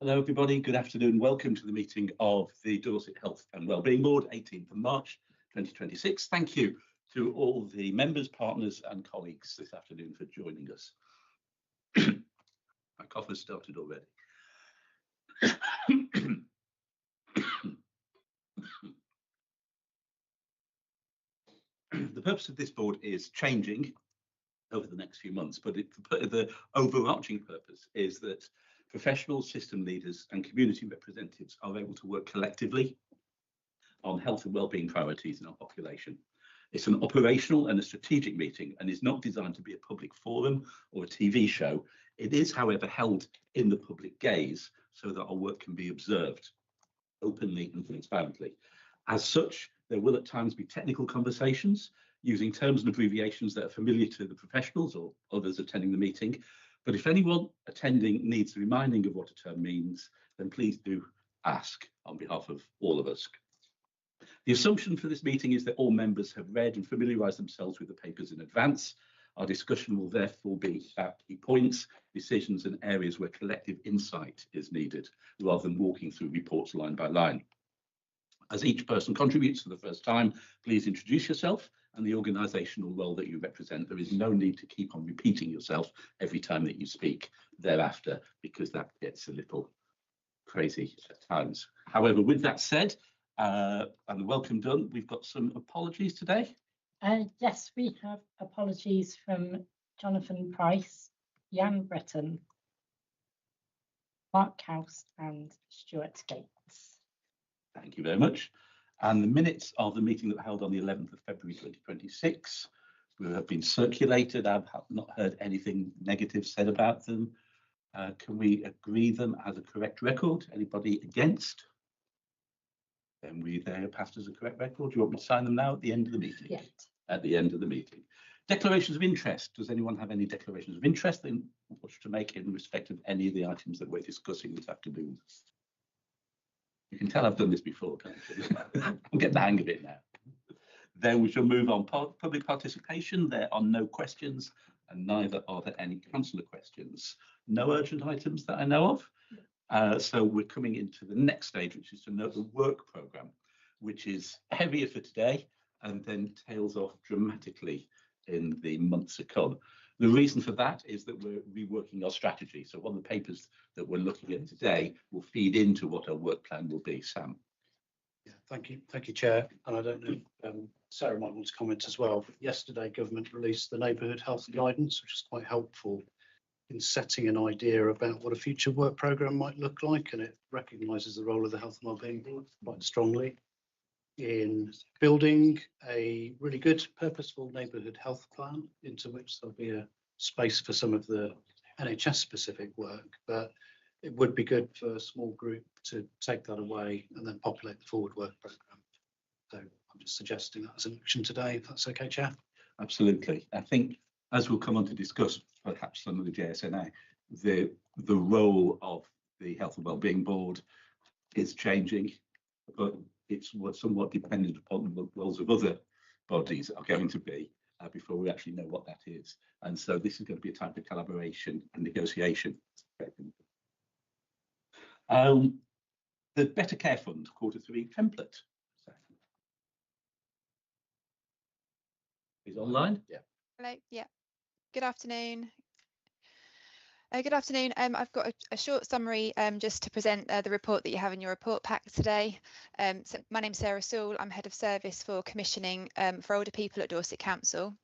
Hello everybody, good afternoon. Welcome to the meeting of the Dorset Health and Wellbeing Board, 18th of March 2026. Thank you to all the members, partners and colleagues this afternoon for joining us. My cough has started already. The purpose of this board is changing over the next few months, but the overarching purpose is that professionals, system leaders and community representatives are able to work collectively on health and wellbeing priorities in our population. It's an operational and a strategic meeting and is not designed to be a public forum or a TV show. It is, however, held in the public gaze so that our work can be observed openly and transparently. As such, there will at times be technical conversations using terms and abbreviations that are familiar to the professionals or others attending the meeting. But if anyone attending needs reminding of what a term means, then please do ask on behalf of all of us. The assumption for this meeting is that all members have read and familiarised themselves with the papers in advance. Our discussion will therefore be about key points, decisions and areas where collective insight is needed, rather than walking through reports line by line. As each person contributes for the first time, please introduce yourself and the organisational role that you represent. There is no need to keep on repeating yourself every time that you speak thereafter, because that gets a little crazy at times. However, with that said, and the welcome done, we've got some apologies today. Yes, we have apologies from Jonathan Price, Jan Breton, Mark House and Stuart Gates. Thank you very much. And the minutes of the meeting that were held on the 11th of February 2026 have been circulated. I've not heard anything negative said about them. Can we agree them as a correct record? Anybody against? Then they are passed as a correct record. Do you want me to sign them now at the end of the meeting? Yes. At the end of the meeting. Declarations of interest. Does anyone have any declarations of interest they wish to make in respect of any of the items that we're discussing this afternoon? You can tell I've done this before, can't you? I'm getting the hang of it now. Then we shall move on. Public participation. There are no questions and neither are there any councillor questions. No urgent items that I know of. So we're coming into the next stage, which is to note the work programme, which is heavier for today and then tails off dramatically in the months to come. The reason for that is that we're reworking our strategy. So one of the papers that we're looking at today will feed into what our work plan will be. Sam. Yeah, thank you, Chair. And I don't know, Sarah might want to comment as well. Yesterday, government released the neighbourhood health guidance, which is quite helpful in setting an idea about what a future work programme might look like, and it recognises the role of the Health and Wellbeing Board quite strongly in building a really good, purposeful neighbourhood health plan, into which there'll be a space for some of the NHS-specific work, but it would be good for a small group to take that away and then populate the forward work programme. So I'm just suggesting that as an action today, if that's okay, Chair. Absolutely. I think, as we'll come on to discuss perhaps some of the JSNA, the role of the Health and Wellbeing Board is changing, but it's somewhat dependent upon the roles of other bodies are going to be before we actually know what that is. And so this is going to be a time for collaboration and negotiation. The Better Care Fund Q3 template is online. Yeah. Hello. Yeah. Good afternoon. I've got a short summary just to present the report that you have in your report pack today. So my name's Sarah Sewell. I'm Head of Service for Commissioning for Older People at Dorset Council.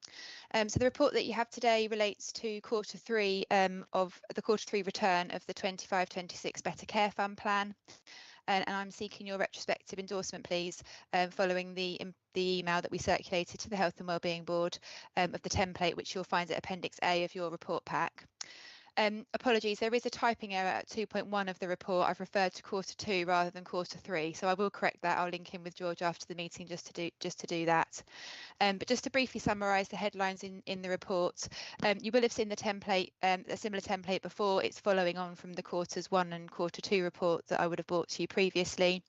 So the report that you have today relates to Q3 of the Q3 return of the 25-26 Better Care Fund plan. And I'm seeking your retrospective endorsement, please, following the email that we circulated to the Health and Wellbeing Board of the template, which you'll find at Appendix A of your report pack. Apologies, there is a typing error at 2.1 of the report. I've referred to Q2 rather than Q3, so I will correct that. I'll link in with George after the meeting just to do that. But just to briefly summarise the headlines in the report, you will have seen the template, a similar template before. It's following on from the Q1 and Q2 report that I would have brought to you previously.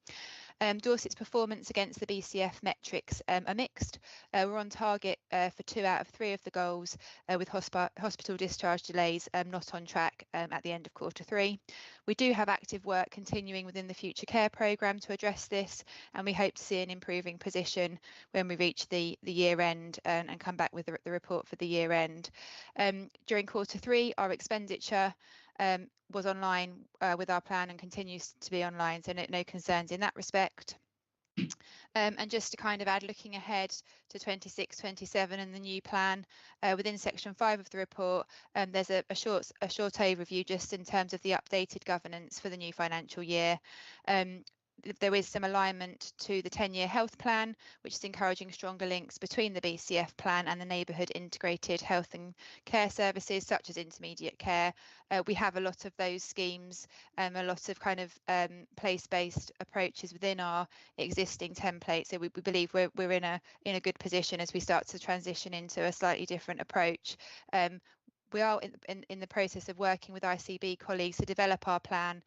Dorset's performance against the BCF metrics are mixed. We're on target for 2 out of 3 of the goals, with hospital discharge delays not on track at the end of Q3. We do have active work continuing within the Future Care programme to address this, and we hope to see an improving position when we reach the year end and come back with the report for the year end. During Q3, our expenditure was online with our plan and continues to be online, so no concerns in that respect. And just to kind of add, looking ahead to 26-27 and the new plan, within section 5 of the report, there's a short overview just in terms of the updated governance for the new financial year. There is some alignment to the 10-year health plan, which is encouraging stronger links between the BCF plan and the neighbourhood integrated health and care services, such as intermediate care. We have a lot of those schemes, a lot of kind of place-based approaches within our existing template. So we believe we're in a good position as we start to transition into a slightly different approach. We are in the process of working with ICB colleagues to develop our plan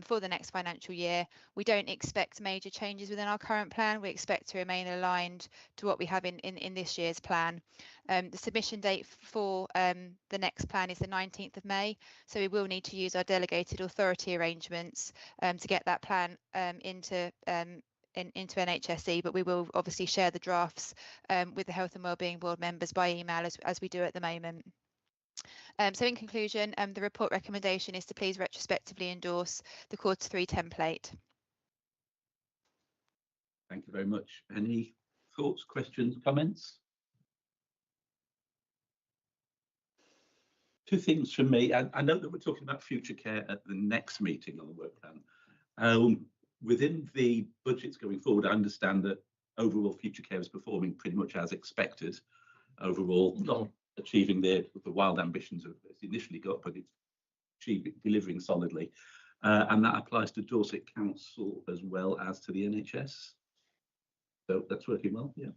for the next financial year. We don't expect major changes within our current plan. We expect to remain aligned to what we have in this year's plan. The submission date for the next plan is the 19th of May, so we will need to use our delegated authority arrangements to get that plan into NHSE, but we will obviously share the drafts with the Health and Wellbeing Board members by email as we do at the moment. So in conclusion, the report recommendation is to please retrospectively endorse the Q3 template. Thank you very much. Any thoughts, questions, comments? Two things from me. I know that we're talking about future care at the next meeting on the work plan. Within the budgets going forward, I understand that overall future care is performing pretty much as expected. Overall, not achieving the wild ambitions of it's initially got, but it's delivering solidly. And that applies to Dorset Council as well as to the NHS. So that's working well, yeah.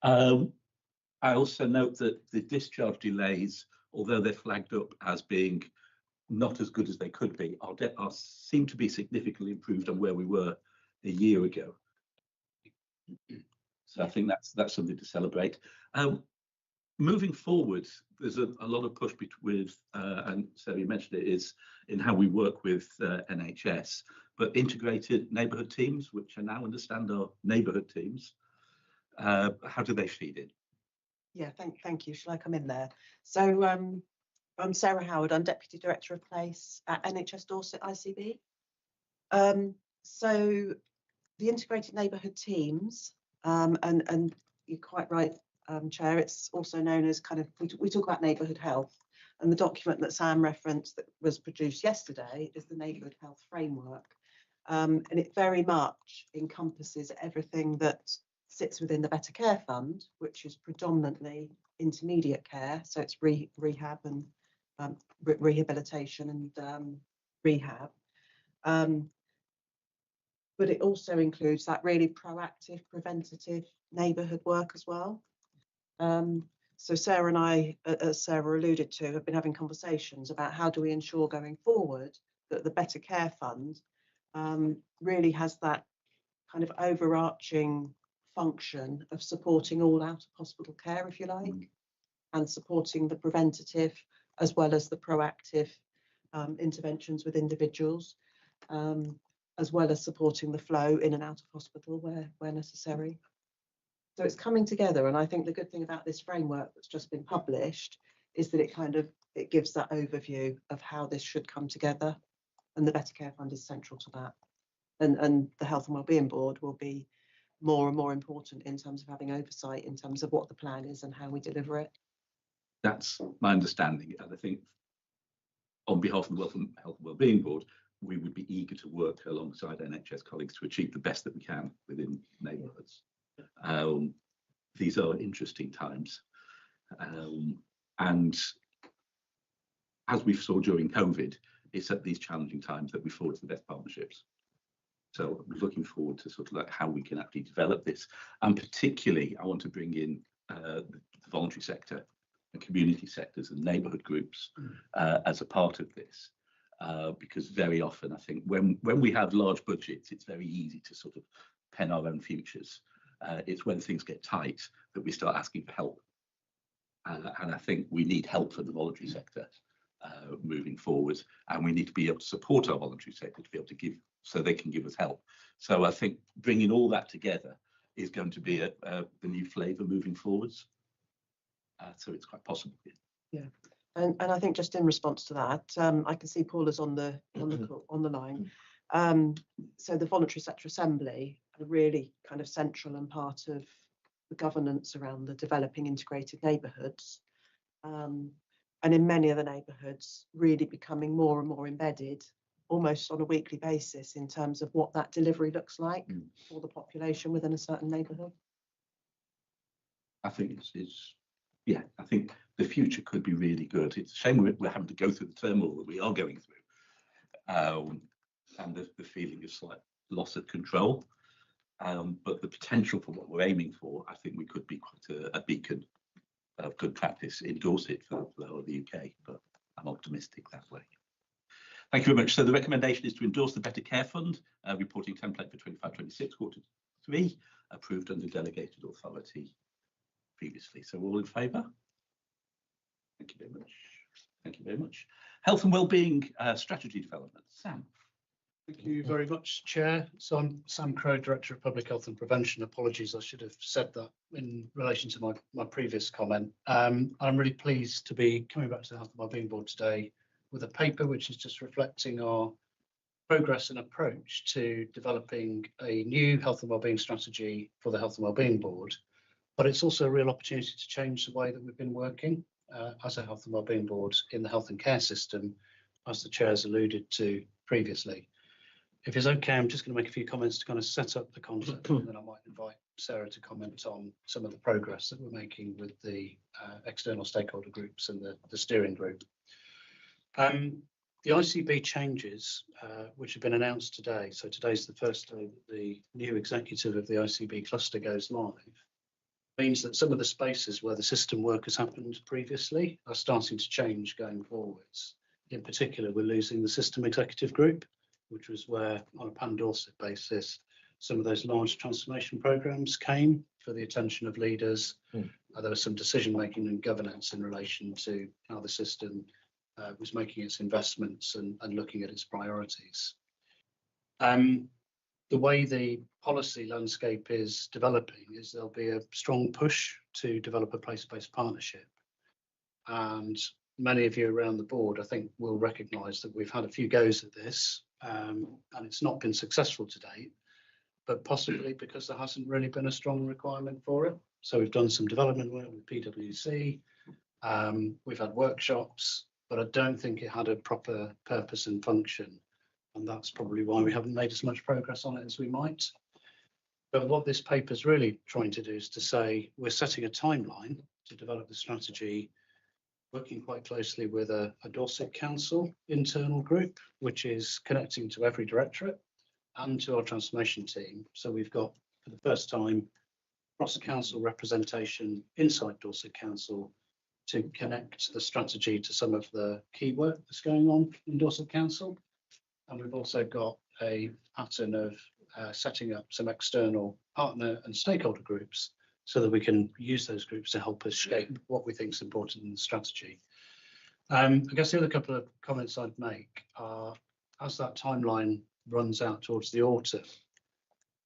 I also note that the discharge delays, although they're flagged up as being not as good as they could be, seem to be significantly improved on where we were a year ago. So I think that's something to celebrate. Moving forward, there's a lot of push with, and Sarah, you mentioned it, is in how we work with NHS, but integrated neighbourhood teams, which I now understand are neighbourhood teams. How do they feed in? Yeah, thank you. Shall I come in there? So I'm Sarah Howard. I'm Deputy Director of Place at NHS Dorset ICB. So the integrated neighbourhood teams, and you're quite right, Chair, it's also known as kind of, we talk about neighbourhood health, and the document that Sam referenced that was produced yesterday is the Neighbourhood Health Framework. And it very much encompasses everything that sits within the Better Care Fund, which is predominantly intermediate care. So it's rehab and rehabilitation and rehab. But it also includes that really proactive, preventative neighbourhood work as well. So Sarah and I, as Sarah alluded to, have been having conversations about how do we ensure going forward that the Better Care Fund really has that kind of overarching function of supporting all out of hospital care, if you like, and supporting the preventative as well as the proactive interventions with individuals, as well as supporting the flow in and out of hospital where necessary. So it's coming together, and I think the good thing about this framework that's just been published is that it gives that overview of how this should come together, and the Better Care Fund is central to that. And the Health and Wellbeing Board will be more and more important in terms of having oversight in terms of what the plan is and how we deliver it. That's my understanding, and I think on behalf of the Health and Wellbeing Board, we would be eager to work alongside NHS colleagues to achieve the best that we can within neighbourhoods. These are interesting times, and as we saw during COVID, it's at these challenging times that we forge the best partnerships. So I'm looking forward to sort of like how we can actually develop this, and particularly I want to bring in the voluntary sector and community sectors and neighbourhood groups as a part of this. because very often I think when we have large budgets, it's very easy to sort of pen our own futures. It's when things get tight that we start asking for help. And I think we need help from the voluntary sector moving forward, and we need to be able to support our voluntary sector to be able to give, so they can give us help. So I think bringing all that together is going to be the new flavour moving forwards. So it's quite possible. Yeah, and I think just in response to that, I can see Paula's on the line. So the Voluntary Sector Assembly are really kind of central and part of the governance around the developing integrated neighbourhoods, and in many of the neighbourhoods really becoming more and more embedded almost on a weekly basis in terms of what that delivery looks like for the population within a certain neighbourhood. I think yeah, I think the future could be really good. It's a shame we're having to go through the turmoil that we are going through, and the feeling of slight loss of control. But the potential for what we're aiming for, I think we could be quite a beacon of good practice in Dorset for the whole of the UK, but I'm optimistic that way. Thank you very much. So the recommendation is to endorse the Better Care Fund reporting template for 25-26 Q3, approved under delegated authority previously. So all in favour? Thank you very much. Thank you very much. Health and Wellbeing Strategy Development. Sam. Thank you very much, Chair. So I'm Sam Crowe, Director of Public Health and Prevention. Apologies, I should have said that in relation to my previous comment. I'm really pleased to be coming back to the Health and Wellbeing Board today with a paper which is just reflecting our progress and approach to developing a new health and wellbeing strategy for the Health and Wellbeing Board. But it's also a real opportunity to change the way that we've been working as a Health and Wellbeing Board in the health and care system, as the Chair's alluded to previously. If it's okay, I'm just going to make a few comments to kind of set up the concept, and then I might invite Sarah to comment on some of the progress that we're making with the external stakeholder groups and the steering group. The ICB changes, which have been announced today, so today's the first day that the new executive of the ICB cluster goes live, means that some of the spaces where the system work has happened previously are starting to change going forwards. In particular, we're losing the system executive group, which was where, on a pan-Dorset basis, some of those large transformation programmes came for the attention of leaders. There was some decision-making and governance in relation to how the system was making its investments and looking at its priorities. The way the policy landscape is developing is there'll be a strong push to develop a place-based partnership. And many of you around the board, I think, will recognise that we've had a few goes at this, and it's not been successful to date, but possibly because there hasn't really been a strong requirement for it. So we've done some development work with PwC, we've had workshops, but I don't think it had a proper purpose and function. And that's probably why we haven't made as much progress on it as we might. But what this paper is really trying to do is to say we're setting a timeline to develop the strategy, working quite closely with a Dorset Council internal group, which is connecting to every directorate and to our transformation team. So we've got, for the first time, cross-council representation inside Dorset Council to connect the strategy to some of the key work that's going on in Dorset Council. And we've also got a pattern of setting up some external partner and stakeholder groups so that we can use those groups to help us shape what we think is important in the strategy. I guess the other couple of comments I'd make are, as that timeline runs out towards the autumn,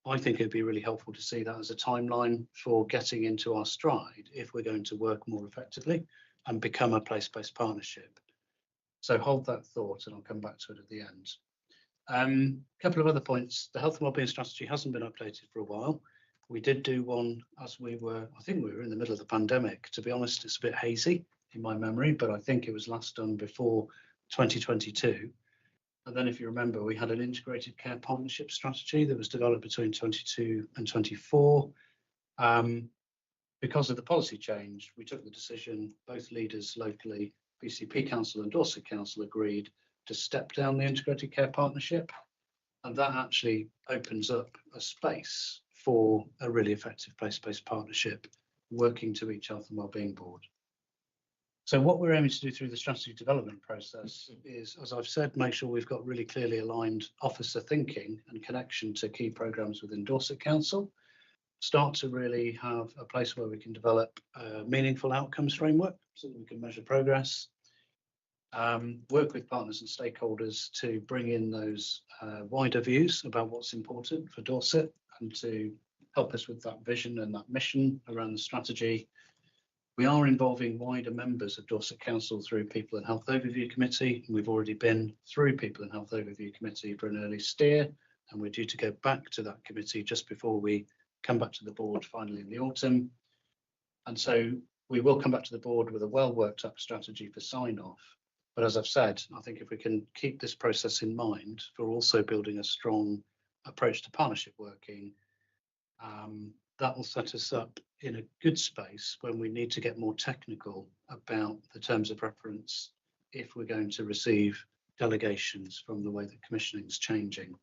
I think it'd be really helpful to see that as a timeline for getting into our stride if we're going to work more effectively and become a place-based partnership. So hold that thought and I'll come back to it at the end. A couple of other points. The health and wellbeing strategy hasn't been updated for a while. We did do one as I think we were in the middle of the pandemic. To be honest, it's a bit hazy in my memory, but I think it was last done before 2022. And then if you remember, we had an integrated care partnership strategy that was developed between 22 and 24. Because of the policy change, we took the decision, both leaders locally, BCP Council and Dorset Council, agreed to step down the integrated care partnership. And that actually opens up a space for a really effective place-based partnership working to each health and wellbeing board. So what we're aiming to do through the strategy development process is, as I've said, make sure we've got really clearly aligned officer thinking and connection to key programmes within Dorset Council. Start to really have a place where we can develop a meaningful outcomes framework so that we can measure progress. Work with partners and stakeholders to bring in those wider views about what's important for Dorset and to help us with that vision and that mission around the strategy. We are involving wider members of Dorset Council through People and Health Overview Committee. We've already been through People and Health Overview Committee for an early steer, and we're due to go back to that committee just before we come back to the board finally in the autumn. And so we will come back to the board with a well worked up strategy for sign off. But as I've said, I think if we can keep this process in mind for also building a strong approach to partnership working, that will set us up in a good space when we need to get more technical about the terms of reference if we're going to receive delegations from the way that commissioning is changing.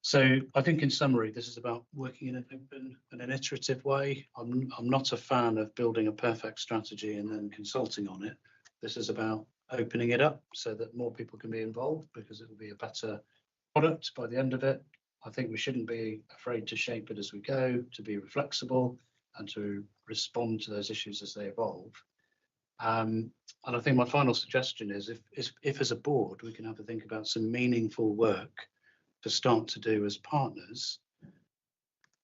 So I think in summary, this is about working in an open and an iterative way. I'm not a fan of building a perfect strategy and then consulting on it. This is about opening it up so that more people can be involved because it will be a better product by the end of it. I think we shouldn't be afraid to shape it as we go, to be flexible and to respond to those issues as they evolve. And I think my final suggestion is if as a board, we can have a think about some meaningful work to start to do as partners,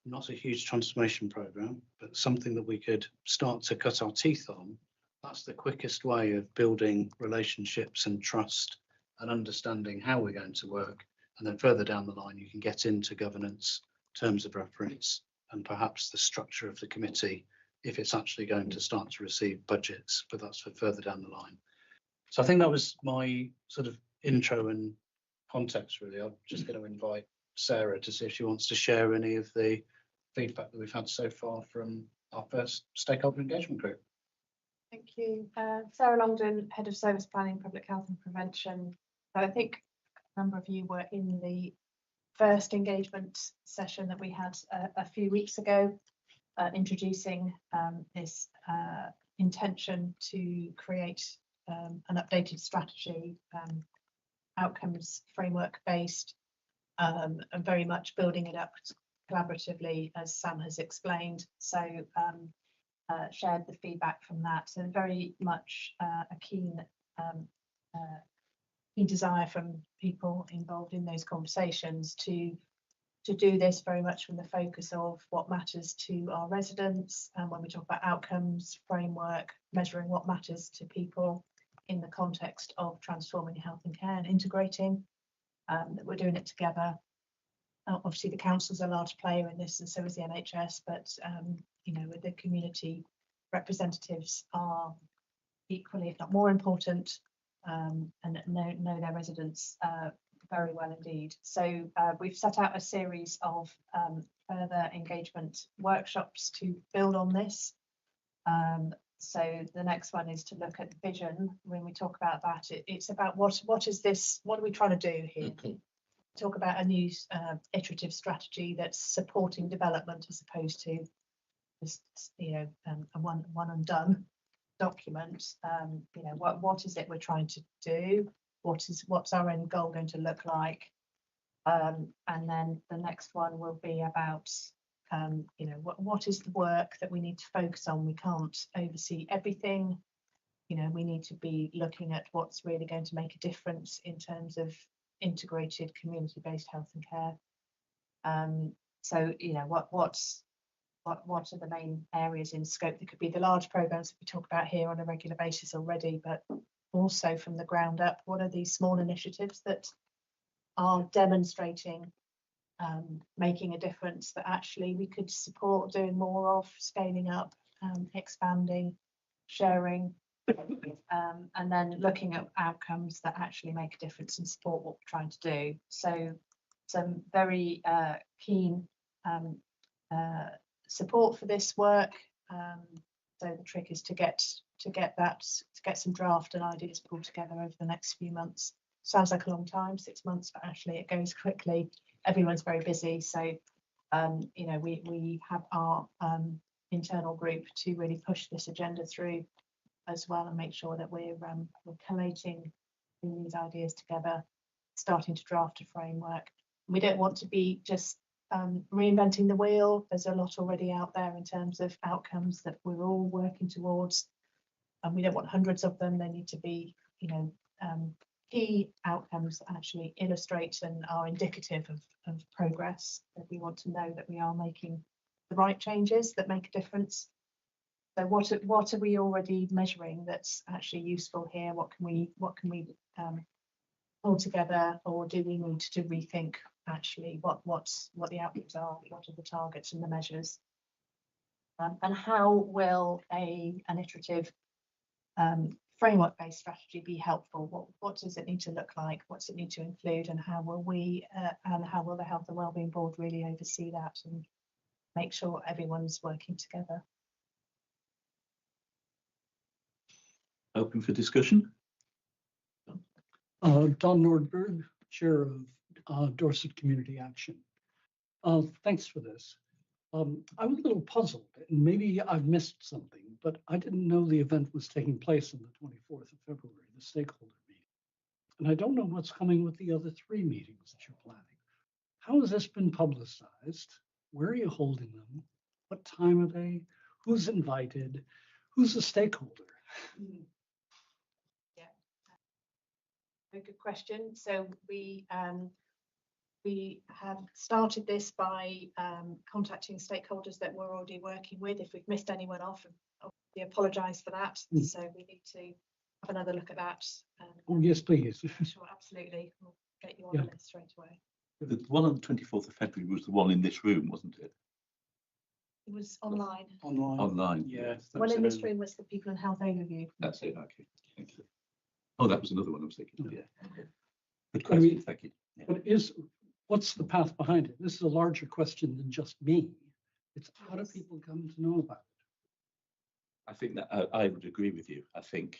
not a huge transformation programme, but something that we could start to cut our teeth on. That's the quickest way of building relationships and trust and understanding how we're going to work. And then further down the line, you can get into governance, terms of reference, and perhaps the structure of the committee if it's actually going to start to receive budgets, but that's for further down the line. So I think that was my sort of intro and context, really. I'm just going to invite Sarah to see if she wants to share any of the feedback that we've had so far from our first stakeholder engagement group. Thank you. Sarah Longdon, Head of Service Planning, Public Health and Prevention. So I think a number of you were in the first engagement session that we had a few weeks ago, introducing this intention to create an updated strategy, outcomes framework based, and very much building it up collaboratively, as Sam has explained. So shared the feedback from that. So very much a keen desire from people involved in those conversations to do this very much from the focus of what matters to our residents. And when we talk about outcomes framework, measuring what matters to people in the context of transforming health and care and integrating, that we're doing it together. Obviously, the council's a large player in this, and so is the NHS, but you know, the community representatives are equally, if not more important, and know their residents very well indeed. So we've set out a series of further engagement workshops to build on this. So the next one is to look at the vision. When we talk about that, it's about what is this? What are we trying to do here? Talk about a new iterative strategy that's supporting development as opposed to just, you know, a one and done document. You know, what is it we're trying to do? What's our end goal going to look like? And then the next one will be about you know, what is the work that we need to focus on? We can't oversee everything. You know, we need to be looking at what's really going to make a difference in terms of integrated community-based health and care. So, you know, what are the main areas in scope? There could be the large programs that we talk about here on a regular basis already, but also from the ground up, what are these small initiatives that are demonstrating making a difference that actually we could support doing more of, scaling up, expanding, sharing, and then looking at outcomes that actually make a difference and support what we're trying to do. So some very keen support for this work. So the trick is to get some draft and ideas pulled together over the next few months. Sounds like a long time, 6 months, but actually it goes quickly. Everyone's very busy, so you know, we have our internal group to really push this agenda through as well, and make sure that we're collating these ideas together, starting to draft a framework. We don't want to be just reinventing the wheel. There's a lot already out there in terms of outcomes that we're all working towards, and we don't want hundreds of them. They need to be, you know, key outcomes that actually illustrate and are indicative of progress, that we want to know that we are making the right changes that make a difference. So what are we already measuring that's actually useful here? What can we pull together, or do we need to rethink actually what the outcomes are, what are the targets and the measures, and how will an iterative framework-based strategy be helpful? What does it need to look like? What's it need to include, and how will we and how will the Health and Wellbeing Board really oversee that and make sure everyone's working together? Open for discussion. Don Nordberg, Chair of Dorset Community Action. Thanks for this. I was a little puzzled, and maybe I've missed something, but I didn't know the event was taking place on the 24th of February, the stakeholder meeting. And I don't know what's coming with the other 3 meetings that you're planning. How has this been publicized? Where are you holding them? What time are they? Who's invited? Who's a stakeholder? A good question. So we have started this by contacting stakeholders that we're already working with. If we've missed anyone off, we apologise for that. So we need to have another look at that. Oh, yes, please. Sure, absolutely. We'll get you on the list straight away. The one on the 24th of February was the one in this room, wasn't it? It was online. Online. Yeah. One in this room was the People and Health Overview. That's it. Okay. Thank you. Oh, that was another one I was thinking of. Yeah. Good I question. mean, Thank you. Yeah. But what's the path behind it? This is a larger question than just me. It's how do people come to know about it? I think that I would agree with you. I think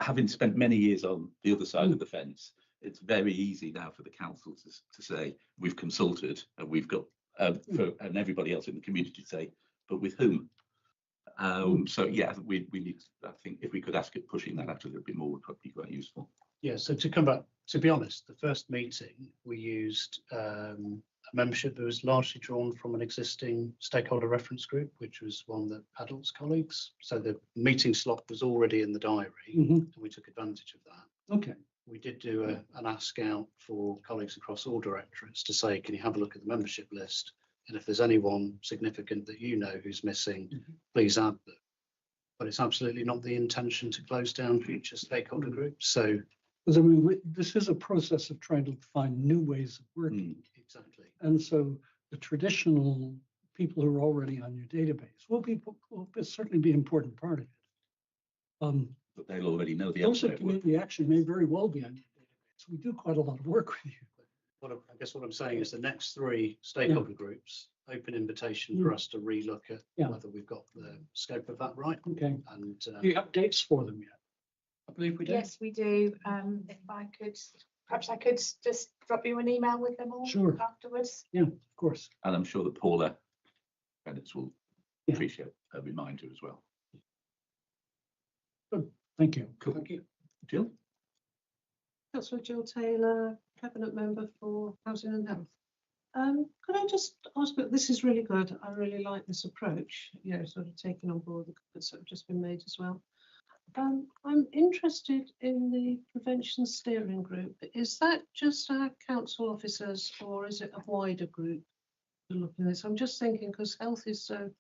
having spent many years on the other side of the fence, it's very easy now for the council to say we've consulted and we've got and everybody else in the community to say, but with whom? So yeah, we need. I think if we could ask it, pushing that out a little bit more would probably be quite useful. Yeah, so to come back, to be honest, the first meeting we used a membership that was largely drawn from an existing stakeholder reference group, which was one that Adults colleagues. So the meeting slot was already in the diary, and we took advantage of that. Okay. We did do an ask out for colleagues across all directorates to say, can you have a look at the membership list? And if there's anyone significant that you know who's missing, please add them. But it's absolutely not the intention to close down future stakeholder groups. So, Because I mean, this is a process of trying to find new ways of working. exactly. And so the traditional people who are already on your database will certainly be an important part of it. But they'll already know the Those answer. community action may very well be on your database. We do quite a lot of work with you. I guess what I'm saying is the next 3 stakeholder groups, open invitation for us to relook at whether we've got the scope of that right. Okay. And Do you have dates for them yet? I believe we do. Yes, we do. If I could, perhaps I could just drop you an email with them all Sure. afterwards. Yeah, of course. And I'm sure that Paula Bennett will Yeah. appreciate a reminder as well. Good. Thank you. Cool. Thank you. Jill? Councillor Jill Taylor, Cabinet Member for Housing and Health. Could I just ask, but this is really good. I really like this approach, you know, sort of taking on board the comments that have just been made as well. I'm interested in the prevention steering group. Is that just our council officers or is it a wider group to look at this? I'm just thinking because health is so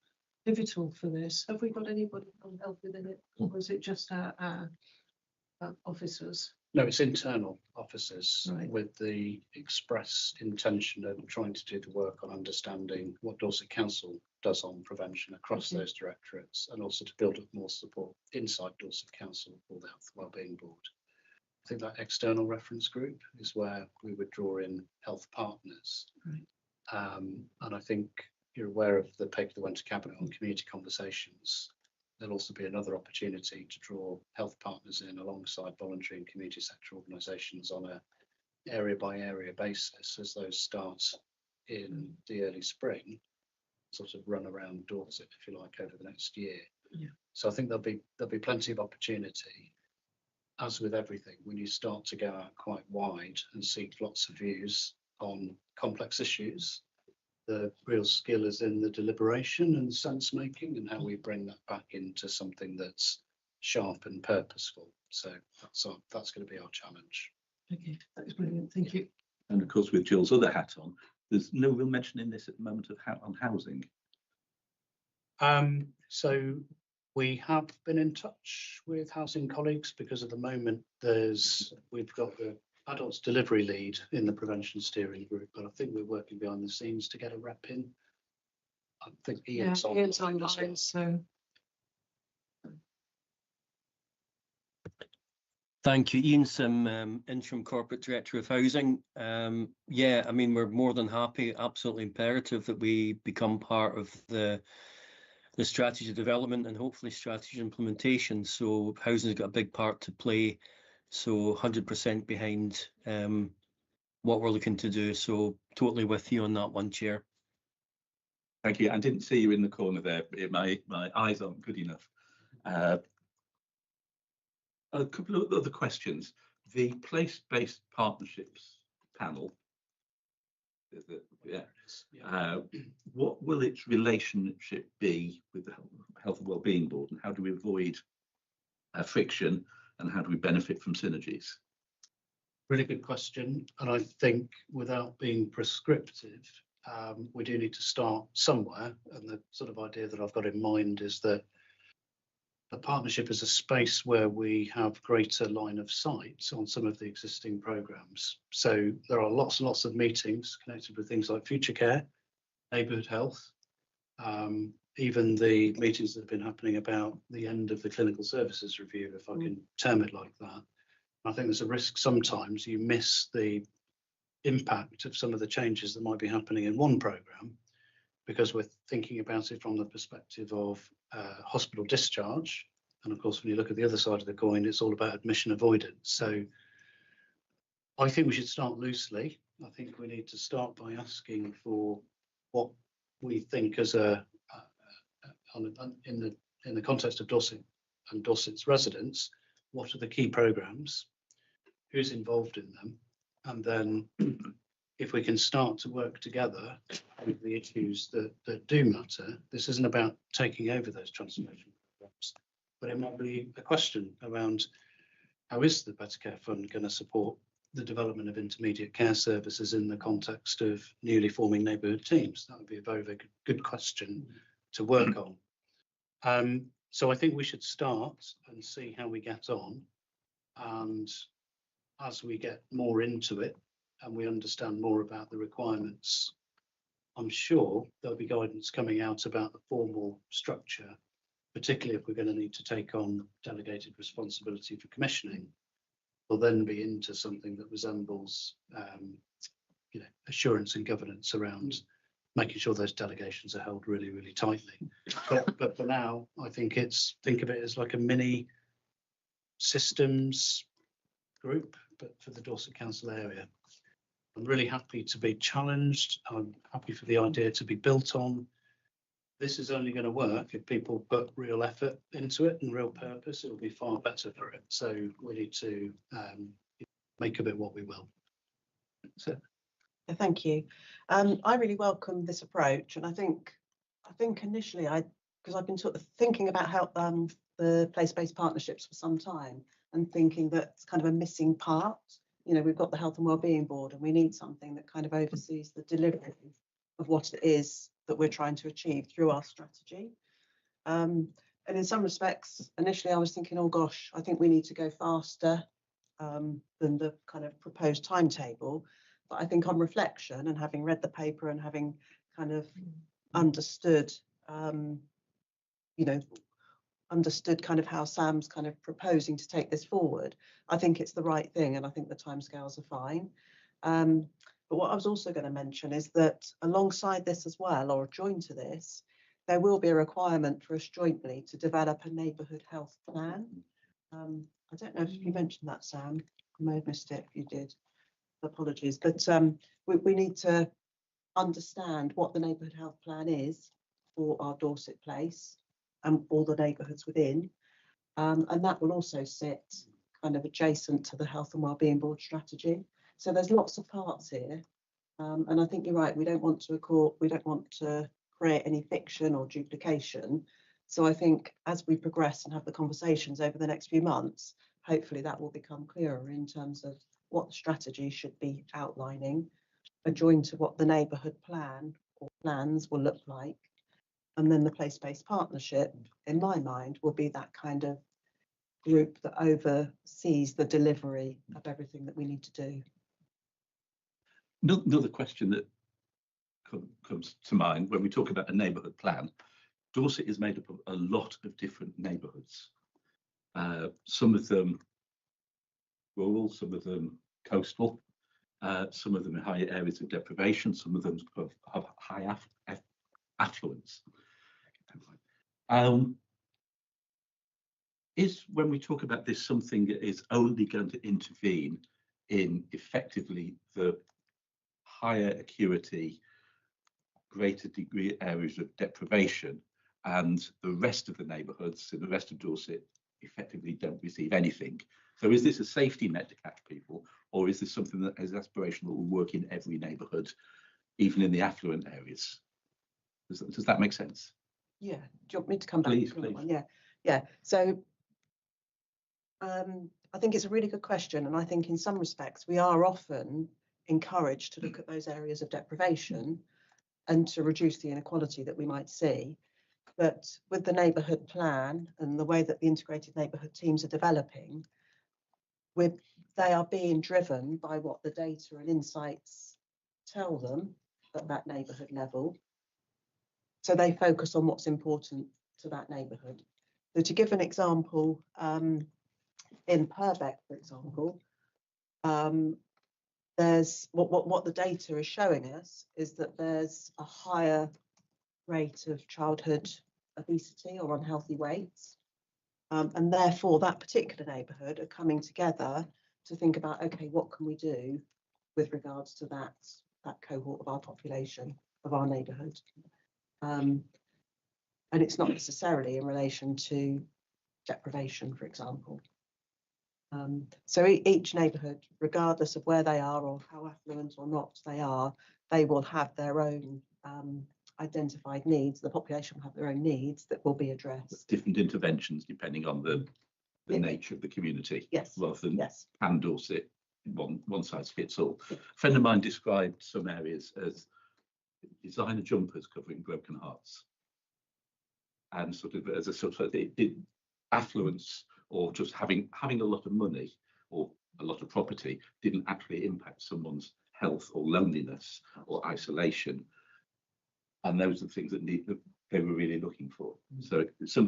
pivotal for this. Have we got anybody from health within it or is it just our officers? no, it's internal officers Right. with the express intention of trying to do the work on understanding what Dorset Council does on prevention across those directorates, and also to build up more support inside Dorset Council for the Health and Wellbeing Board. I think that external reference group is where we would draw in health partners. Right. And I think you're aware of the paper that went to Cabinet on community conversations. There'll also be another opportunity to draw health partners in alongside voluntary and community sector organisations on a area by area basis as those start in the early spring, sort of run around Dorset, if you like, over the next year. Yeah. So I think there'll be plenty of opportunity, as with everything, when you start to go out quite wide and seek lots of views on complex issues. The real skill is in the deliberation and sense making, and how we bring that back into something that's sharp and purposeful. So that's going to be our challenge. Okay, that's brilliant. Thank you. And of course, with Jill's other hat on, there's no real mention in this at the moment of on housing. So we have been in touch with housing colleagues, because at the moment we've got the adults delivery lead in the prevention steering group, but I think we're working behind the scenes to get a rep in. I think Ian's Ian's online, so Thank you. Ian Sim, Interim Corporate Director of Housing. Yeah, I mean, we're more than happy, absolutely imperative that we become part of the strategy development and hopefully strategy implementation. So housing's got a big part to play. So 100% behind what we're looking to do. So totally with you on that one, Chair. Thank you. I didn't see you in the corner there, but my eyes aren't good enough. A couple of other questions. The place-based partnerships panel, what will its relationship be with the Health and Wellbeing Board, and how do we avoid friction, and how do we benefit from synergies? Really good question, and I think without being prescriptive, we do need to start somewhere, and the sort of idea that I've got in mind is that a partnership is a space where we have greater line of sight on some of the existing programmes. So there are lots and lots of meetings connected with things like future care, neighbourhood health, even the meetings that have been happening about the end of the clinical services review, if I can term it like that. I think there's a risk sometimes you miss the impact of some of the changes that might be happening in one programme, because we're thinking about it from the perspective of hospital discharge. And of course, when you look at the other side of the coin, it's all about admission avoidance. So I think we should start loosely. I think we need to start by asking for what we think as in the context of Dorset and Dorset's residents, what are the key programmes, who's involved in them, and then if we can start to work together with the issues that do matter. This isn't about taking over those transformation programs, but it might be a question around how is the Better Care Fund going to support the development of intermediate care services in the context of newly forming neighbourhood teams. That would be a very, very good question to work on. So I think we should start and see how we get on, and as we get more into it and we understand more about the requirements, I'm sure there'll be guidance coming out about the formal structure, particularly if we're going to need to take on delegated responsibility for commissioning. We'll then be into something that resembles assurance and governance around making sure those delegations are held really, really tightly. But for now, I think think of it as like a mini systems group, but for the Dorset Council area. I'm really happy to be challenged. I'm happy for the idea to be built on. This is only going to work if people put real effort into it and real purpose. It'll be far better for it. So we need to make of it what we will. So. Thank you. I really welcome this approach, and I think initially because I've been sort of thinking about how the place-based partnerships for some time, and thinking that's kind of a missing part. You know, we've got the Health and Wellbeing Board, and we need something that kind of oversees the delivery of what it is that we're trying to achieve through our strategy. And in some respects, initially I was thinking, oh gosh, I think we need to go faster than the kind of proposed timetable. But I think on reflection, and having read the paper and having kind of understood, understood kind of how Sam's kind of proposing to take this forward, I think it's the right thing, and I think the timescales are fine. But what I was also going to mention is that alongside this as well, or joined to this, there will be a requirement for us jointly to develop a neighbourhood health plan. I don't know if you mentioned that, Sam. I may have missed it if you did. Apologies. But we need to understand what the neighbourhood health plan is for our Dorset place, and all the neighbourhoods within. And that will also sit kind of adjacent to the Health and Wellbeing Board strategy. So there's lots of parts here. And I think you're right, we don't want to create any fiction or duplication. So I think as we progress and have the conversations over the next few months, hopefully that will become clearer in terms of what the strategy should be outlining, adjoined to what the neighbourhood plan or plans will look like. And then the place-based partnership, in my mind, will be that kind of group that oversees the delivery of everything that we need to do. Another question that comes to mind when we talk about a neighbourhood plan, Dorset is made up of a lot of different neighbourhoods. Some of them rural, some of them coastal, some of them in higher areas of deprivation, some of them have high affluence. Is, when we talk about this, something that is only going to intervene in effectively the higher acuity, greater degree areas of deprivation, and the rest of the neighbourhoods in the rest of Dorset effectively don't receive anything? So is this a safety net to catch people, or is this something that is aspirational, that will work in every neighbourhood, even in the affluent areas? Does that make sense? Yeah. Do you want me to come back? Please, to that please. one? Yeah. So I think it's a really good question, and I think in some respects we are often encouraged to look at those areas of deprivation and to reduce the inequality that we might see. But with the neighbourhood plan and the way that the integrated neighbourhood teams are developing, they are being driven by what the data and insights tell them at that neighbourhood level. So they focus on what's important to that neighbourhood. So to give an example, in Purbeck, for example, there's what the data is showing us is that there's a higher rate of childhood obesity or unhealthy weights. And therefore, that particular neighbourhood are coming together to think about, okay, what can we do with regards to that cohort of our population, of our neighbourhood? And it's not necessarily in relation to deprivation, for example. So each neighbourhood, regardless of where they are or how affluent or not they are, they will have their own identified needs. The population will have their own needs that will be addressed. Different interventions depending on the nature of the community. Yes. Rather than yes. Pan Dorset, one size fits all. A friend of mine described some areas as designer jumpers covering broken hearts, and sort of as a sort of affluence, or just having a lot of money or a lot of property didn't actually impact someone's health or loneliness or isolation. And those are the things that they were really looking for. So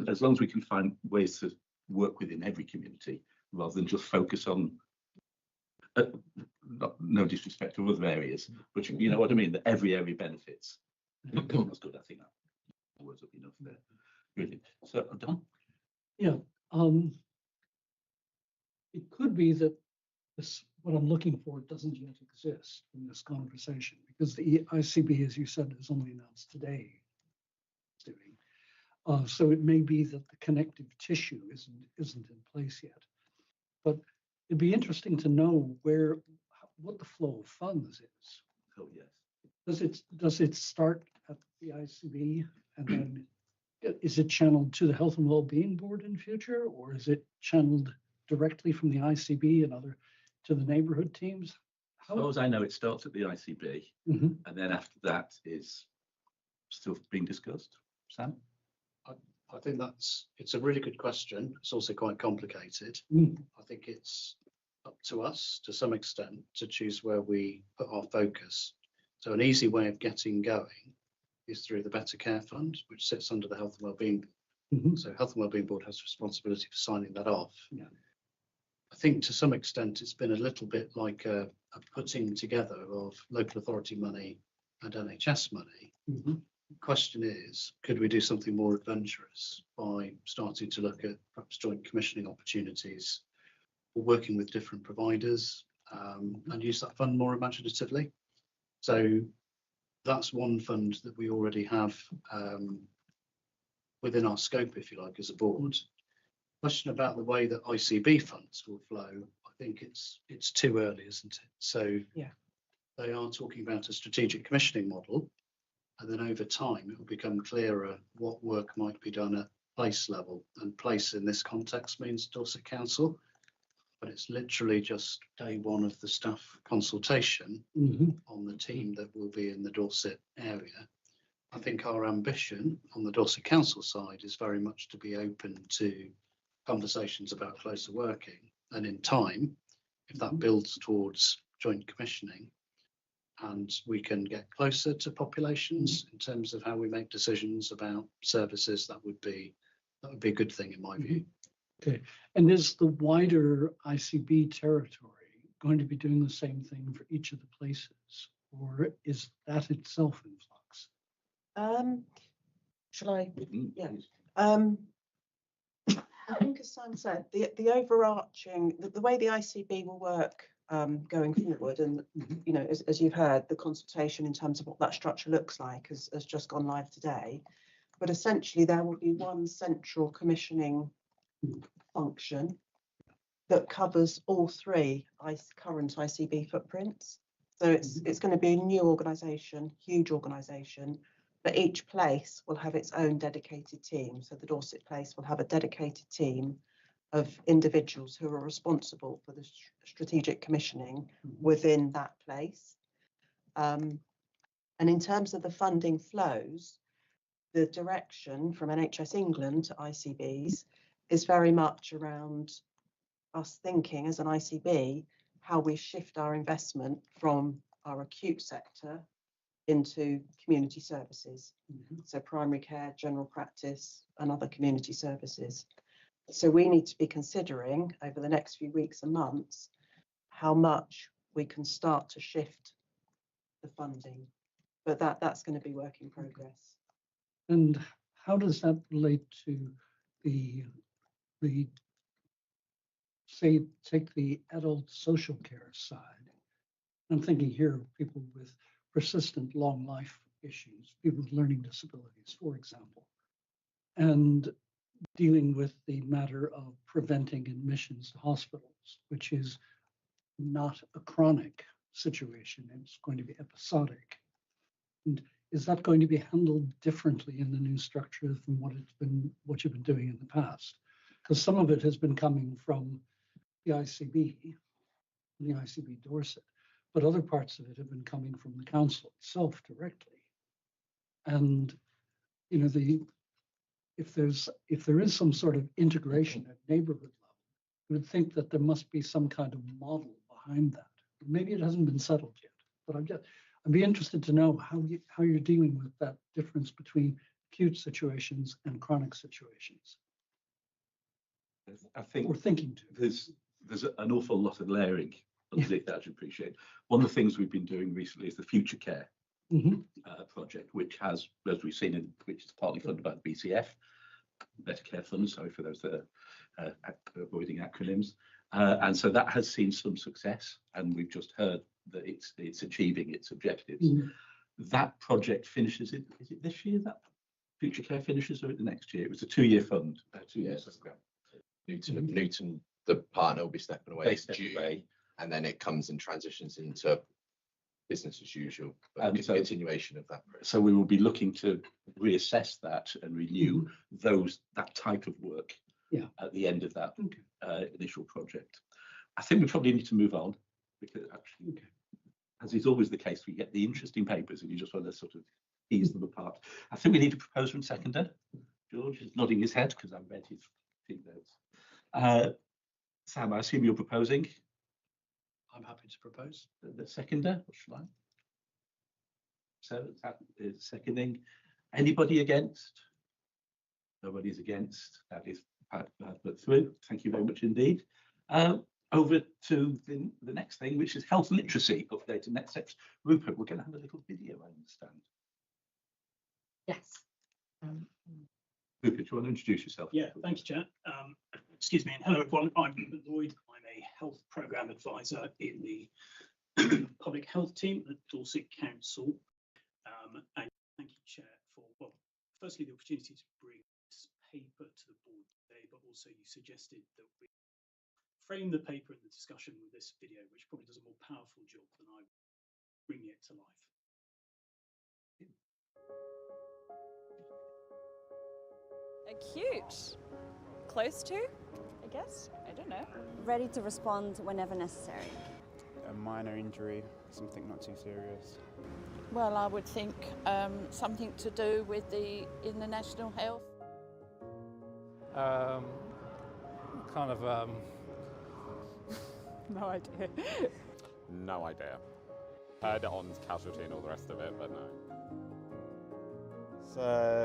as long as we can find ways to work within every community, rather than just focus on, no disrespect to other areas, but you know what I mean, that every area benefits. That's good, I think that was up enough there. Really. So, Don? Yeah. It could be that what I'm looking for doesn't yet exist in this conversation, because the ICB, as you said, is only announced today. So it may be that the connective tissue isn't in place yet. But it'd be interesting to know what the flow of funds is. Oh yes. Does it start at the ICB, and then is it channeled to the Health and Wellbeing Board in future, or is it channeled directly from the ICB and to the neighbourhood teams? As far as I know, it starts at the ICB, and then after that is still being discussed. Sam? I think it's a really good question. It's also quite complicated. I think it's up to us to some extent to choose where we put our focus. So an easy way of getting going is through the Better Care Fund, which sits under the Health and Wellbeing Board. So Health and Wellbeing Board has responsibility for signing that off. Yeah. I think to some extent it's been a little bit like a putting together of local authority money and NHS money. The question is, could we do something more adventurous by starting to look at perhaps joint commissioning opportunities, or working with different providers, and use that fund more imaginatively? So that's one fund that we already have within our scope, if you like, as a board. Question about the way that ICB funds will flow, I think it's too early, isn't it? So Yeah. they are talking about a strategic commissioning model, and then over time it will become clearer what work might be done at place level, and place in this context means Dorset Council, but it's literally just day one of the staff consultation on the team that will be in the Dorset area. I think our ambition on the Dorset Council side is very much to be open to conversations about closer working, and in time, if that builds towards joint commissioning and we can get closer to populations in terms of how we make decisions about services, that would be a good thing in my view. Okay, and is the wider ICB territory going to be doing the same thing for each of the places, or is that itself in flux? Shall I? Mhm. Yeah. I think, as Sam said, the overarching, the way the ICB will work going forward, and you know, as you've heard, the consultation in terms of what that structure looks like has just gone live today. But essentially, there will be one central commissioning function that covers all three current ICB footprints. So it's going to be a new organisation, huge organisation, but each place will have its own dedicated team. So the Dorset place will have a dedicated team of individuals who are responsible for the strategic commissioning within that place. And in terms of the funding flows, the direction from NHS England to ICBs is very much around us thinking as an ICB how we shift our investment from our acute sector into community services. So primary care, general practice, and other community services. So we need to be considering over the next few weeks and months how much we can start to shift the funding, but that's going to be work in progress. And how does that relate to the say, take the adult social care side? I'm thinking here of people with persistent long life issues, people with learning disabilities, for example, and dealing with the matter of preventing admissions to hospitals, which is not a chronic situation, it's going to be episodic. And is that going to be handled differently in the new structure from what you've been doing in the past? Because some of it has been coming from the ICB, the ICB Dorset, but other parts of it have been coming from the council itself directly. And you know, if there is some sort of integration at neighborhood level, you would think that there must be some kind of model behind that. Maybe it hasn't been settled yet, but I'd be interested to know how you're dealing with that difference between acute situations and chronic situations. I think Or thinking to. There's an awful lot of layering underneath that, I appreciate. One of the things we've been doing recently is the Future Care project, which has, as we've seen, which is partly funded by the BCF, Better Care Fund, sorry for those that are avoiding acronyms. And so that has seen some success, and we've just heard that it's achieving its objectives. That project finishes, is it this year that Future Care finishes, or the next year? It was a 2-year fund, 2 years program. Newton, the partner, will be stepping away in June, and then it comes and transitions into business as usual, but so, continuation of that process. So we will be looking to reassess that and renew that type of work at the end of that initial project. I think we probably need to move on, because actually, as is always the case, we get the interesting papers and you just want to sort of tease them apart. I think we need a proposer and seconder. George is nodding his head because I've read his notes. Sam, I assume you're proposing? I'm happy to propose. The seconder, what should I? So that is seconding. Anybody against? Nobody's against. That is put through. Thank you very much indeed. Over to the next thing, which is health literacy update and next steps. Rupert, we're going to have a little video, I understand. Yes. Rupert, do you want to introduce yourself? Yeah, thanks, Chair. Excuse me, and hello everyone. I'm Rupert Lloyd. I'm a health programme advisor in the public health team at Dorset Council. And thank you, Chair, for, well, firstly, the opportunity to bring paper to the board today, but also you suggested that we frame the paper in the discussion with this video, which probably does a more powerful job than I bring it to life. Acute. Close to, I guess. I don't know. Ready to respond whenever necessary. A minor injury, something not too serious. Well, I would think something to do with in the national health. No idea. No idea. Heard it on casualty and all the rest of it, but no.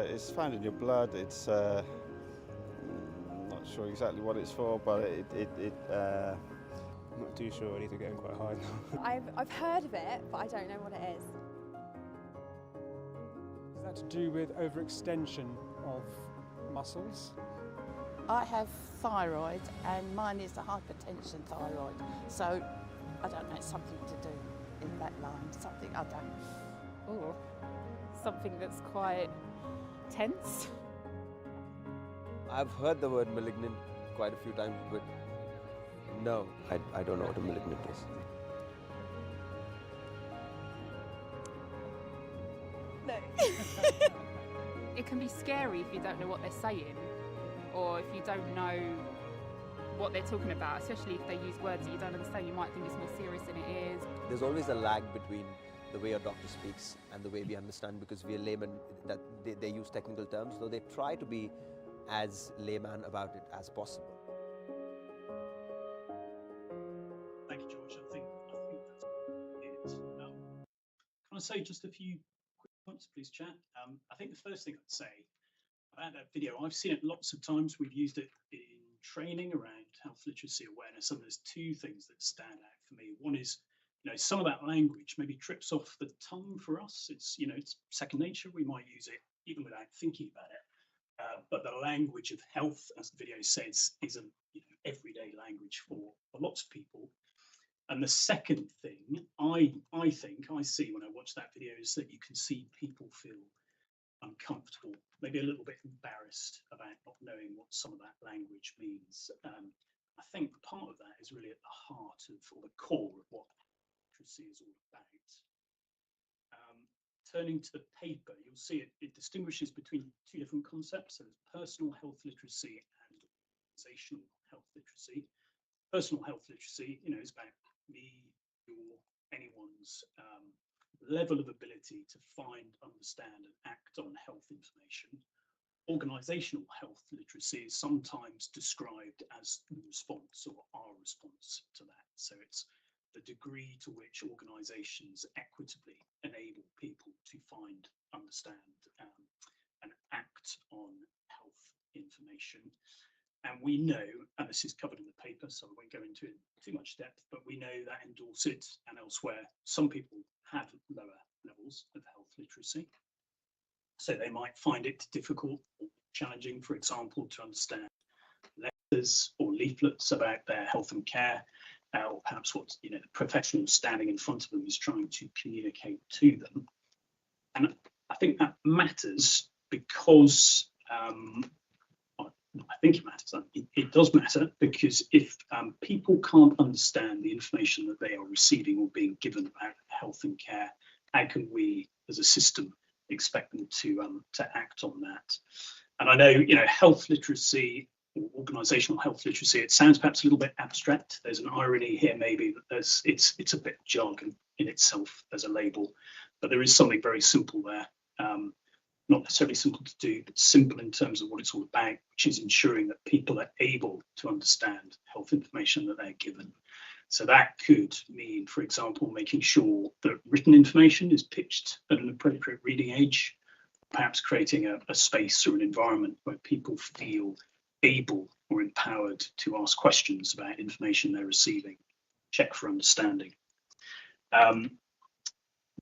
It's found in your blood. It's not sure exactly what it's for, but I'm not too sure. I need to get in quite high now. I've heard of it, but I don't know what it is. Is that to do with overextension of muscles? I have thyroid, and mine is a hypertension thyroid. So I don't know, it's something to do in that line. Something I don't. Oh, something that's quite tense. I've heard the word malignant quite a few times, but no, I don't know what a malignant is. No. It can be scary if you don't know what they're saying, or if you don't know what they're talking about, especially if they use words that you don't understand. You might think it's more serious than it is. There's always a lag between the way a doctor speaks and the way we understand, because we are laymen, that they use technical terms, though they try to be as layman about it as possible. Thank you, George. I think that's it. Can I say just a few quick points, please, chat? I think the first thing I'd say about that video, I've seen it lots of times. We've used it in training around health literacy awareness, and there's two things that stand out for me. One is, some of that language maybe trips off the tongue for us. It's, it's second nature. We might use it even without thinking about it. But the language of health, as the video says, isn't everyday language for lots of people. And the second thing I think I see when I watch that video is that you can see people feel uncomfortable, maybe a little bit embarrassed about not knowing what some of that language means. I think part of that is really at the heart of, or the core of what literacy is all about. Turning to the paper, you'll see it distinguishes between two different concepts. So there's personal health literacy and organizational health literacy. Personal health literacy, is about me, your, anyone's level of ability to find, understand, and act on health information. Organizational health literacy is sometimes described as the response or our response to that. So it's the degree to which organizations equitably enable people to find, understand, and act on health information. And we know, and this is covered in the paper, so I won't go into it in too much depth, but we know that in Dorset and elsewhere, some people have lower levels of health literacy. So they might find it difficult or challenging, for example, to understand letters or leaflets about their health and care, or perhaps what the professional standing in front of them is trying to communicate to them. And I think that matters because I think it matters. It does matter because if people can't understand the information that they are receiving or being given about health and care, how can we, as a system, expect them to act on that? And I know, health literacy, or organizational health literacy, it sounds perhaps a little bit abstract. There's an irony here, maybe, that it's a bit jargon in itself as a label, but there is something very simple there. Not necessarily simple to do, but simple in terms of what it's all about, which is ensuring that people are able to understand health information that they're given. So that could mean, for example, making sure that written information is pitched at an appropriate reading age, perhaps creating a space or an environment where people feel able or empowered to ask questions about information they're receiving, check for understanding.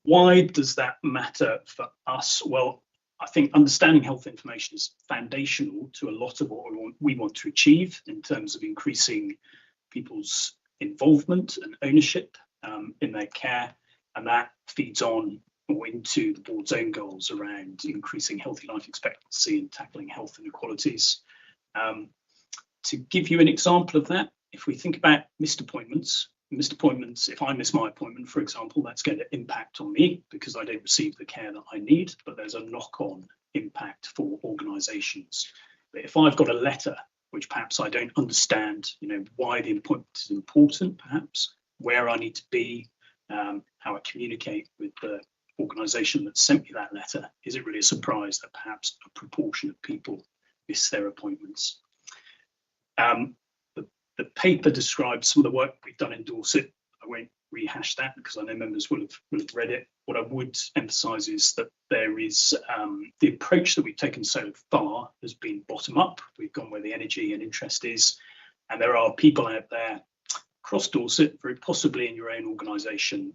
Why does that matter for us? Well, I think understanding health information is foundational to a lot of what we want to achieve in terms of increasing people's involvement and ownership in their care, and that feeds on or into the board's own goals around increasing healthy life expectancy and tackling health inequalities. To give you an example of that, if we think about missed appointments, if I miss my appointment, for example, that's going to impact on me because I don't receive the care that I need, but there's a knock-on impact for organisations. But if I've got a letter which perhaps I don't understand, why the appointment is important, perhaps where I need to be, how I communicate with the organisation that sent me that letter, is it really a surprise that perhaps a proportion of people miss their appointments? The paper describes some of the work we've done in Dorset. I won't rehash that because I know members will have read it. What I would emphasise is that there is the approach that we've taken so far has been bottom up. We've gone where the energy and interest is, and there are people out there across Dorset, very possibly in your own organisation,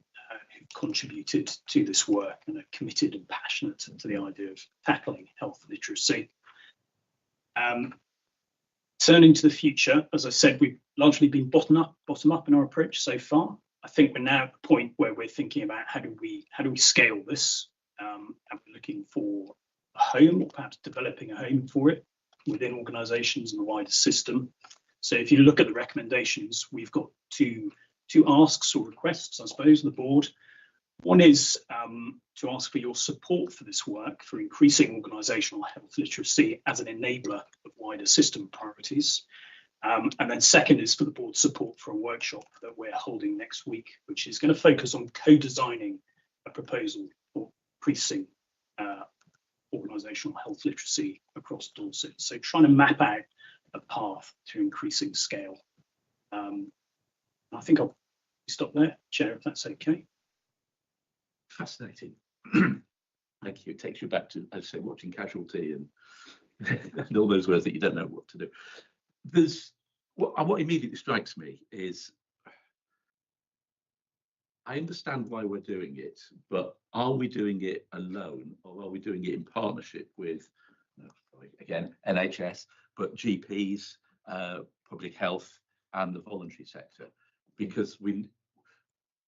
who've contributed to this work and are committed and passionate to the idea of tackling health literacy. Turning to the future, as I said, we've largely been bottom up in our approach so far. I think we're now at the point where we're thinking about how do we scale this, and we're looking for a home, or perhaps developing a home for it within organisations and the wider system. So if you look at the recommendations, we've got two asks or requests, I suppose, of the board. One is to ask for your support for this work, for increasing organisational health literacy as an enabler of wider system priorities. And then second is for the board's support for a workshop that we're holding next week, which is going to focus on co-designing a proposal for increasing organisational health literacy across Dorset. So trying to map out a path to increasing scale. I think I'll stop there, Chair, if that's okay. Fascinating. Thank you. It takes you back to, as I say, watching Casualty and all those words that you don't know what to do. There's what immediately strikes me is I understand why we're doing it, but are we doing it alone, or are we doing it in partnership with, again, NHS, but GPs, public health, and the voluntary sector? Because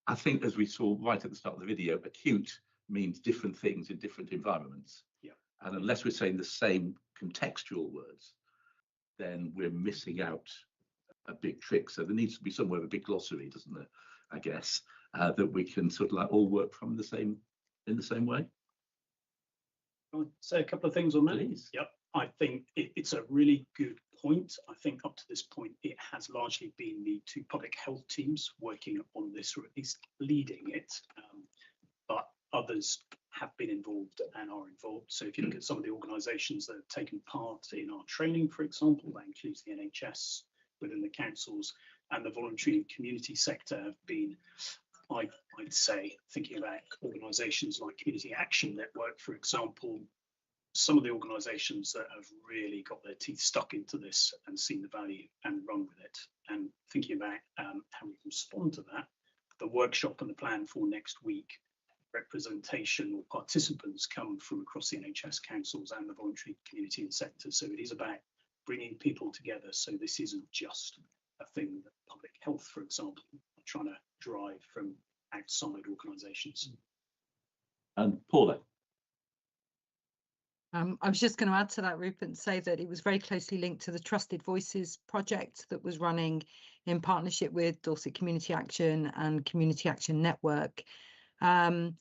I think, as we saw right at the start of the video, acute means different things in different environments. Yeah. And unless we're saying the same contextual words, then we're missing out a big trick. So there needs to be somewhere a big glossary, doesn't there? I guess that we can sort of like all work from in the same way. I'll say a couple of things on that. Please. Yep. I think it's a really good point. I think up to this point, it has largely been the two public health teams working on this, or at least leading it. But others have been involved and are involved. So if you look at some of the organisations that have taken part in our training, for example, that includes the NHS within the councils, and the voluntary and community sector have been, I'd say, thinking about organisations like Community Action Network, for example, some of the organisations that have really got their teeth stuck into this and seen the value and run with it, and thinking about how we can respond to that. The workshop and the plan for next week, representation or participants come from across the NHS councils and the voluntary community and sector. So it is about bringing people together. So this isn't just a thing that public health, for example, are trying to drive from outside organisations. And Paula. I was just going to add to that, Rupert, and say that it was very closely linked to the Trusted Voices project that was running in partnership with Dorset Community Action and Community Action Network. And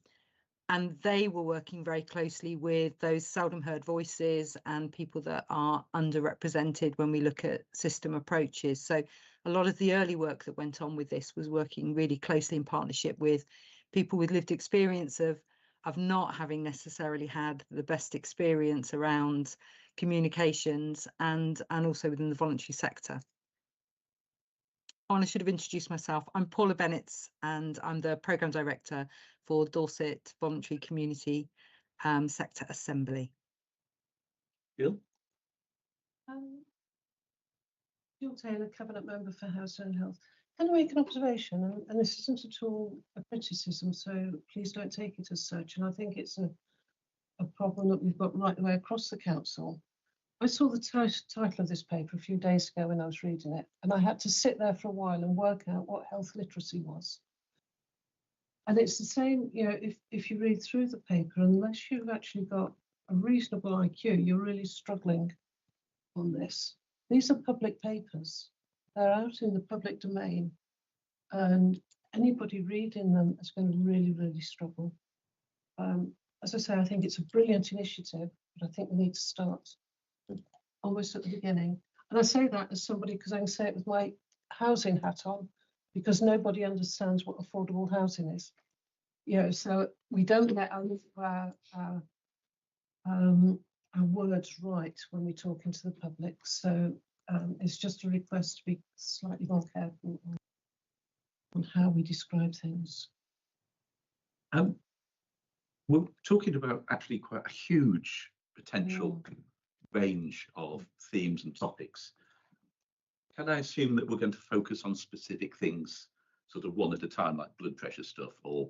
they were working very closely with those seldom heard voices and people that are underrepresented when we look at system approaches. So a lot of the early work that went on with this was working really closely in partnership with people with lived experience of not having necessarily had the best experience around communications and also within the voluntary sector. I should have introduced myself. I'm Paula Bennett, and I'm the Programme Director for Dorset Voluntary Community Sector Assembly. Jill? Jill Taylor, Cabinet Member for Housing and Health. Can I make an observation? And this isn't at all a criticism, so please don't take it as such. And I think it's a problem that we've got right the way across the council. I saw the title of this paper a few days ago when I was reading it, and I had to sit there for a while and work out what health literacy was. And it's the same, you know, if you read through the paper, unless you've actually got a reasonable IQ, you're really struggling on this. These are public papers. They're out in the public domain, and anybody reading them is going to really, really struggle. As I say, I think it's a brilliant initiative, but I think we need to start almost at the beginning. And I say that as somebody, because I can say it with my housing hat on, because nobody understands what affordable housing is. You know, so we don't let our words right when we talk into the public. So it's just a request to be slightly more careful on how we describe things. We're talking about actually quite a huge potential range of themes and topics. Can I assume that we're going to focus on specific things, sort of one at a time, like blood pressure stuff, or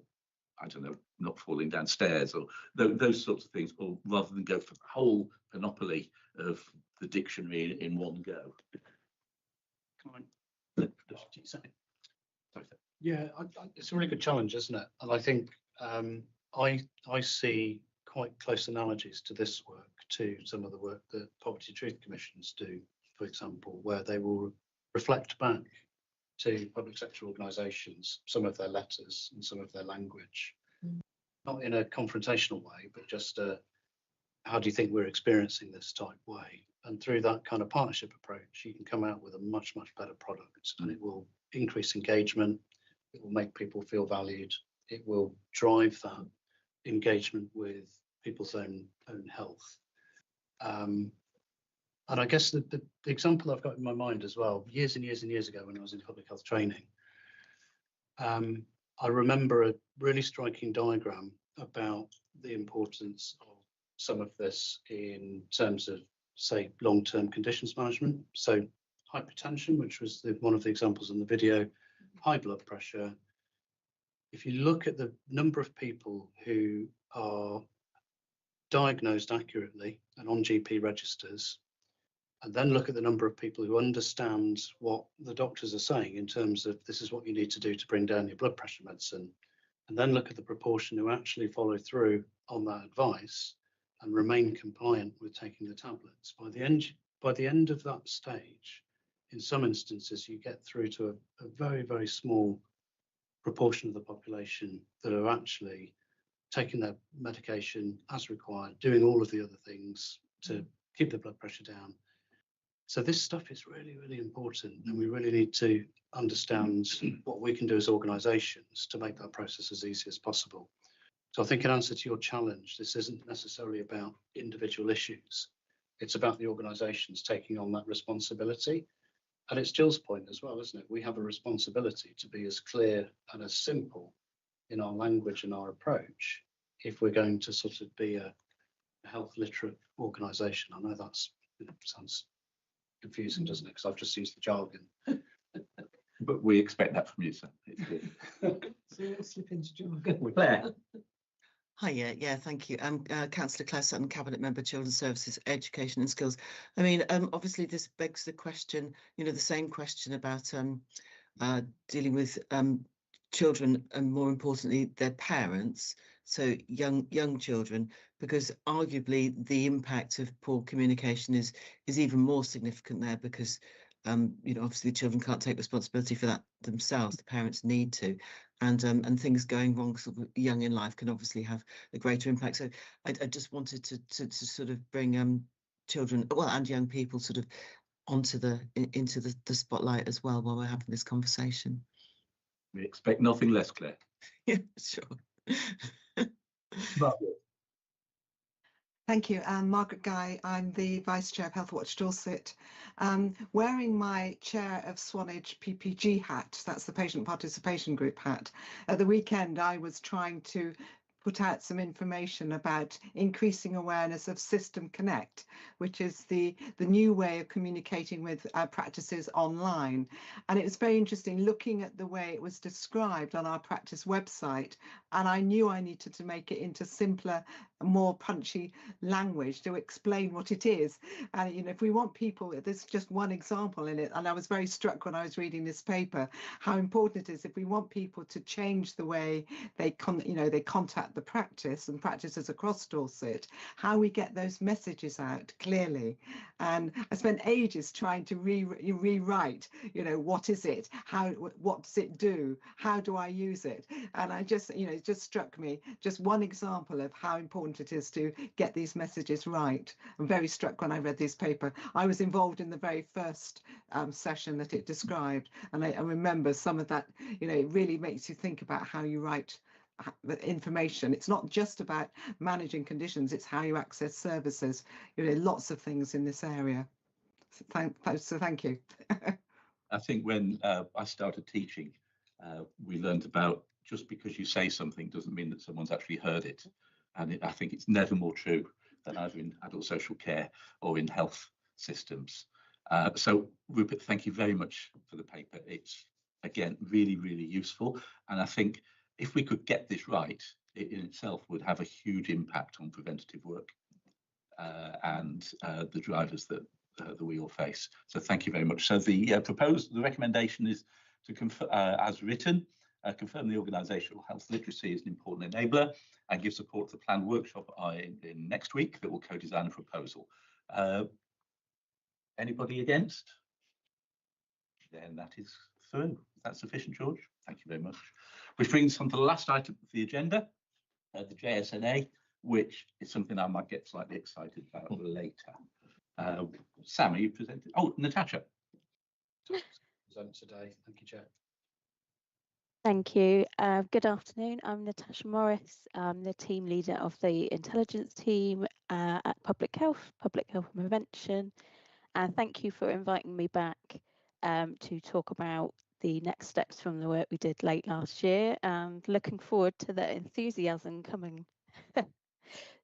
I don't know, not falling downstairs, or those sorts of things, or rather than go for the whole panoply of the dictionary in one go? Yeah, it's a really good challenge, isn't it? And I think I see quite close analogies to this work to some of the work that Poverty Truth Commissions do, for example, where they will reflect back to public sector organisations some of their letters and some of their language, not in a confrontational way, but just how do you think we're experiencing this type way? And through that kind of partnership approach, you can come out with a much, much better product, and it will increase engagement. It will make people feel valued. It will drive that engagement with people's own health. And I guess the example I've got in my mind as well, years and years and years ago when I was in public health training, I remember a really striking diagram about the importance of some of this in terms of, say, long-term conditions management. So hypertension, which was one of the examples in the video, high blood pressure. If you look at the number of people who are diagnosed accurately and on GP registers, and then look at the number of people who understand what the doctors are saying in terms of this is what you need to do to bring down your blood pressure medicine, and then look at the proportion who actually follow through on that advice and remain compliant with taking the tablets. By the end of that stage, in some instances, you get through to a very, very small proportion of the population that are actually taking their medication as required, doing all of the other things to keep the blood pressure down. So this stuff is really, really important, and we really need to understand what we can do as organisations to make that process as easy as possible. So I think in answer to your challenge, this isn't necessarily about individual issues. It's about the organisations taking on that responsibility. And it's Jill's point as well, isn't it? We have a responsibility to be as clear and as simple in our language and our approach if we're going to sort of be a health literate organisation. I know that's sounds confusing, doesn't it? Because I've just used the jargon. But we expect that from you, sir. So let's slip into jargon. Claire. Hi, yeah, thank you. I'm Councillor Claire Sutton, Cabinet Member, Children's Services, Education and Skills. I mean, obviously this begs the question, you know, the same question about dealing with children and more importantly their parents, so young children, because arguably the impact of poor communication is even more significant there because you know, obviously the children can't take responsibility for that themselves. The parents need to, and things going wrong sort of young in life can obviously have a greater impact. So I just wanted to sort of bring children, well, and young people sort of into the spotlight as well while we're having this conversation. We expect nothing less, Claire. Yeah, sure. Margaret. Thank you. Margaret Guy, I'm the Vice Chair of Health Watch Dorset. Wearing my Chair of Swanage PPG hat, that's the Patient Participation Group hat, at the weekend I was trying to put out some information about increasing awareness of System Connect, which is the new way of communicating with practices online. And it was very interesting looking at the way it was described on our practice website. And I knew I needed to make it into simpler, more punchy language to explain what it is. And you know, if we want people, there's just one example in it, and I was very struck when I was reading this paper how important it is if we want people to change the way they contact the practice and practices across Dorset, how we get those messages out clearly. And I spent ages trying to rewrite, you know, what is it, what does it do, how do I use it? And I just, you know, it just struck me, just one example of how important it is to get these messages right. I'm very struck when I read this paper. I was involved in the very first session that it described, and I remember some of that. You know, it really makes you think about how you write the information. It's not just about managing conditions, it's how you access services. You know, lots of things in this area. So thank you. I think when I started teaching, we learned about just because you say something doesn't mean that someone's actually heard it. And I think it's never more true than either in adult social care or in health systems. So Rupert, thank you very much for the paper. It's, again, really, really useful. And I think if we could get this right, it in itself would have a huge impact on preventative work and the drivers that we all face. So thank you very much. So the recommendation is to as written, confirm the organisational health literacy is an important enabler and give support to the planned workshop in next week that will co-design a proposal. Anybody against? Then that is through. Is that sufficient, George? Thank you very much. Which brings us on to the last item of the agenda, the JSNA, which is something I might get slightly excited about later. Sam, are you presenting? Oh, Natasha. Present today. Thank you, Chair. Thank you. Good afternoon. I'm Natasha Morris. I'm the team leader of the intelligence team at Public Health and Prevention. And thank you for inviting me back to talk about the next steps from the work we did late last year, and looking forward to the enthusiasm coming.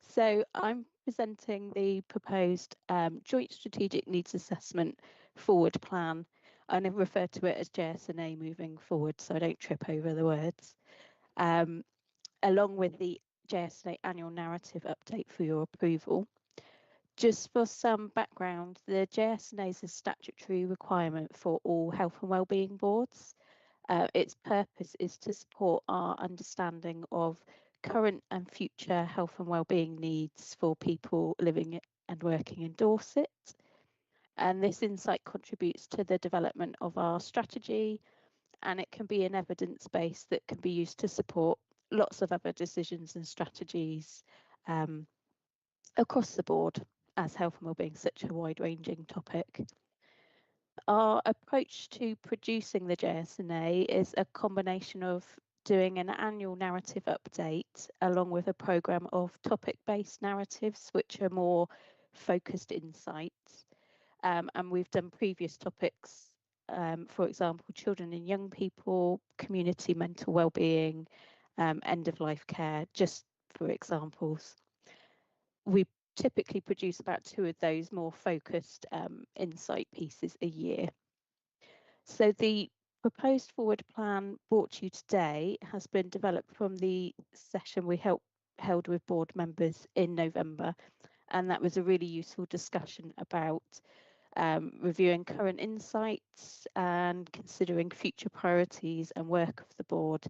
So I'm presenting the proposed Joint Strategic Needs Assessment Forward Plan. I refer to it as JSNA moving forward, so I don't trip over the words, along with the JSNA annual narrative update for your approval. Just for some background, the JSNA is a statutory requirement for all health and wellbeing boards. Its purpose is to support our understanding of current and future health and wellbeing needs for people living and working in Dorset. And this insight contributes to the development of our strategy, and it can be an evidence base that can be used to support lots of other decisions and strategies across the board, as health and wellbeing is such a wide-ranging topic. Our approach to producing the JSNA is a combination of doing an annual narrative update along with a programme of topic-based narratives, which are more focused insights. And we've done previous topics, for example, children and young people, community mental wellbeing, end-of-life care, just for examples. We typically produce about 2 of those more focused insight pieces a year. So the proposed forward plan brought to you today has been developed from the session we held with board members in November, and that was a really useful discussion about reviewing current insights and considering future priorities and work of the board.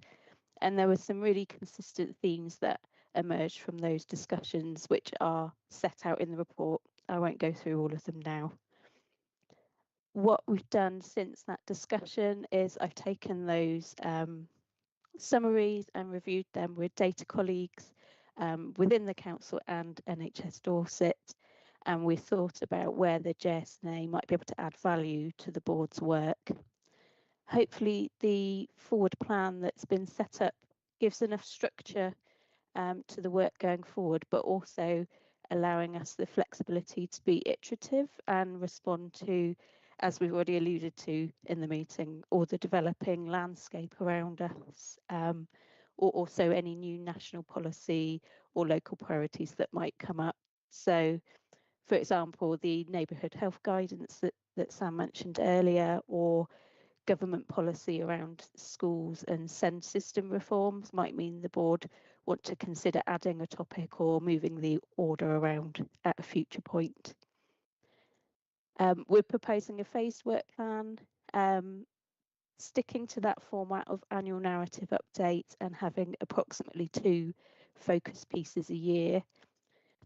And there were some really consistent themes that emerged from those discussions, which are set out in the report. I won't go through all of them now. What we've done since that discussion is I've taken those summaries and reviewed them with data colleagues within the council and NHS Dorset, and we thought about where the JSNA might be able to add value to the board's work. Hopefully the forward plan that's been set up gives enough structure to the work going forward, but also allowing us the flexibility to be iterative and respond to, as we've already alluded to in the meeting, or the developing landscape around us, or also any new national policy or local priorities that might come up. So, for example, the neighbourhood health guidance that Sam mentioned earlier, or government policy around schools and SEND system reforms might mean the board want to consider adding a topic or moving the order around at a future point. We're proposing a phased work plan, sticking to that format of annual narrative update and having approximately 2 focus pieces a year.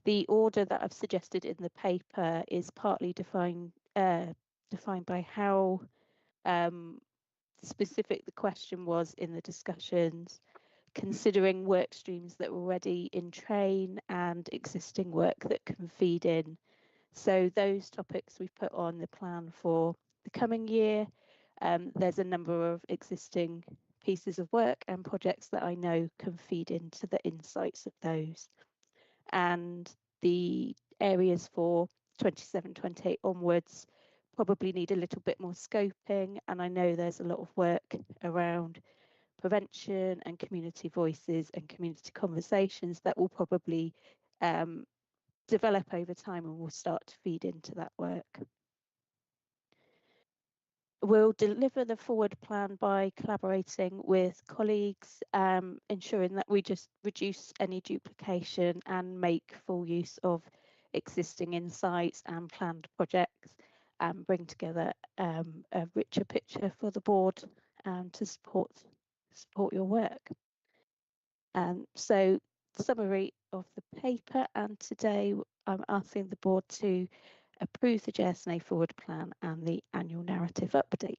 The order that I've suggested in the paper is partly defined by how specific the question was in the discussions, considering work streams that were already in train and existing work that can feed in. So those topics we've put on the plan for the coming year. There's a number of existing pieces of work and projects that I know can feed into the insights of those. And the areas for 27-28 onwards probably need a little bit more scoping, and I know there's a lot of work around prevention and community voices and community conversations that will probably develop over time and will start to feed into that work. We'll deliver the forward plan by collaborating with colleagues, ensuring that we just reduce any duplication and make full use of existing insights and planned projects, and bring together a richer picture for the board to support your work. So, summary of the paper, and today I'm asking the board to approve the JSNA forward plan and the annual narrative update.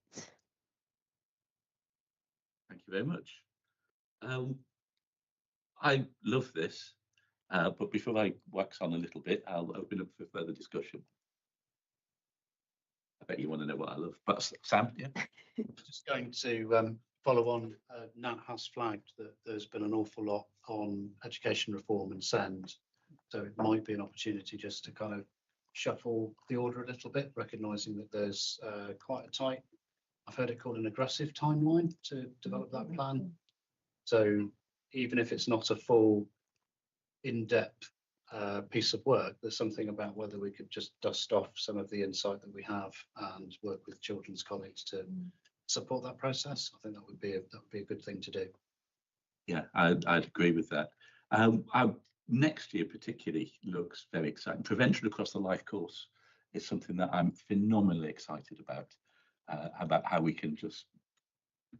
Thank you very much. I love this, but before I wax on a little bit, I'll open up for further discussion. I bet you want to know what I love, but Sam, yeah. Just going to follow on, Nat has flagged that there's been an awful lot on education reform and SEND, so it might be an opportunity just to kind of shuffle the order a little bit, recognising that there's quite a tight, I've heard it called an aggressive timeline to develop that plan. So even if it's not a full in-depth piece of work, there's something about whether we could just dust off some of the insight that we have and work with children's colleagues to support that process. I think that would be a good thing to do. Yeah, I'd agree with that. Next year particularly looks very exciting. Prevention across the life course is something that I'm phenomenally excited about how we can just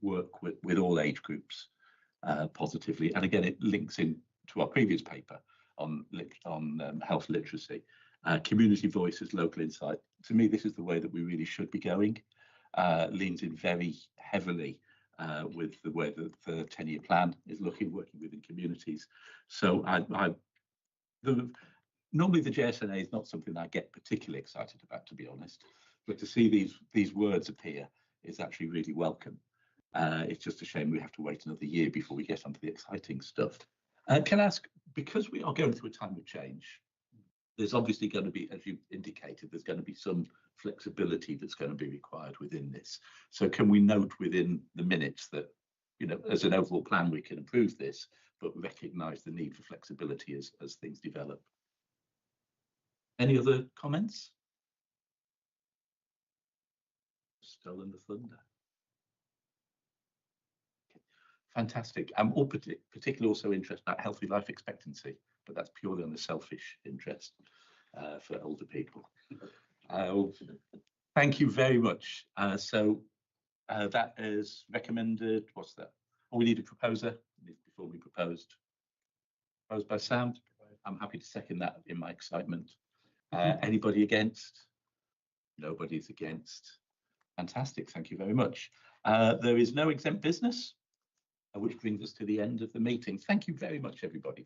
work with all age groups positively. And again, it links in to our previous paper on health literacy. Community voices, local insight. To me, this is the way that we really should be going. Leans in very heavily with the way that the 10-year plan is working within communities. So normally the JSNA is not something I get particularly excited about, to be honest, but to see these words appear is actually really welcome. It's just a shame we have to wait another year before we get onto the exciting stuff. Can I ask, because we are going through a time of change, there's obviously going to be, as you indicated, there's going to be some flexibility that's going to be required within this. So can we note within the minutes that, you know, as an overall plan, we can improve this, but recognise the need for flexibility as things develop? Any other comments? Stolen the thunder. Fantastic. I'm particularly also interested about healthy life expectancy, but that's purely on the selfish interest for older people. Thank you very much. So that is recommended. What's that? Oh, we need a proposer before we proposed. Proposed by Sam. I'm happy to second that in my excitement. Anybody against? Nobody's against. Fantastic. Thank you very much. There is no exempt business, which brings us to the end of the meeting. Thank you very much, everybody.